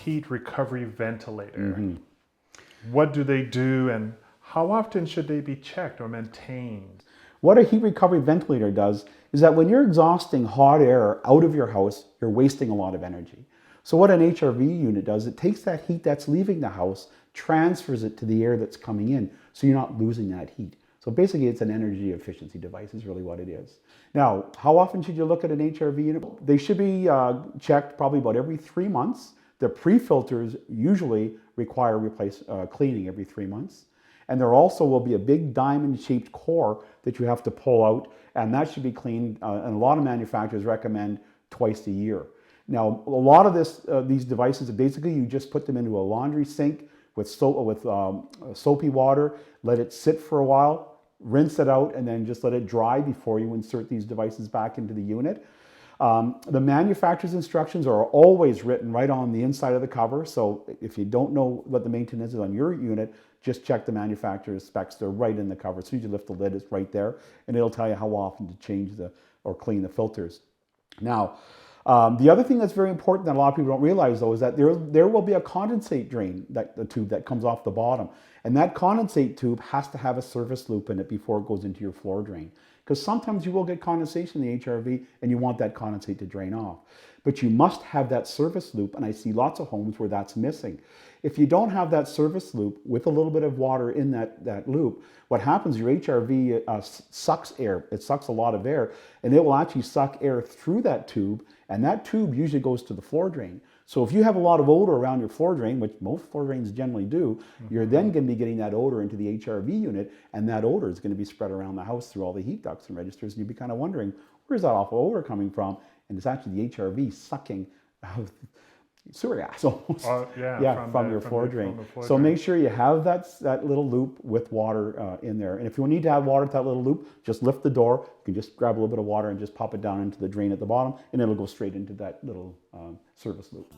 heat recovery ventilator. What do they do, and how often should they be checked or maintained? What a heat recovery ventilator does is that when you're exhausting hot air out of your house, you're wasting a lot of energy. So what an HRV unit does, it takes that heat that's leaving the house, transfers it to the air that's coming in, so you're not losing that heat. So basically it's an energy efficiency device is really what it is. Now, how often should you look at an HRV unit? They should be checked probably about every 3 months. The pre-filters usually require cleaning every 3 months. And there also will be a big diamond-shaped core that you have to pull out, and that should be cleaned, and a lot of manufacturers recommend twice a year. Now, a lot of these devices, basically you just put them into a laundry sink with soapy water, let it sit for a while, rinse it out, and then just let it dry before you insert these devices back into the unit. The manufacturer's instructions are always written right on the inside of the cover, so if you don't know what the maintenance is on your unit, just check the manufacturer's specs. They're right in the cover. As soon as you lift the lid, it's right there, and it'll tell you how often to change or clean the filters. Now, the other thing that's very important that a lot of people don't realize, though, is that there will be a condensate drain, the tube that comes off the bottom. And that condensate tube has to have a service loop in it before it goes into your floor drain. Because sometimes you will get condensation in the HRV and you want that condensate to drain off. But you must have that service loop, and I see lots of homes where that's missing. If you don't have that service loop with a little bit of water in that loop, what happens, your HRV sucks air. It sucks a lot of air, and it will actually suck air through that tube, and that tube usually goes to the floor drain. So if you have a lot of odor around your floor drain, which most floor drains generally do, you're then going to be getting that odor into the HRV unit, and that odor is going to be spread around the house through all the heat ducts and registers, and you'd be kind of wondering, where's that awful odor coming from? And it's actually the HRV sucking sewer gas almost. From your floor drain. So make sure you have that little loop with water in there. And if you need to have water to that little loop, just lift the door. You can just grab a little bit of water and just pop it down into the drain at the bottom, and it'll go straight into that little service loop.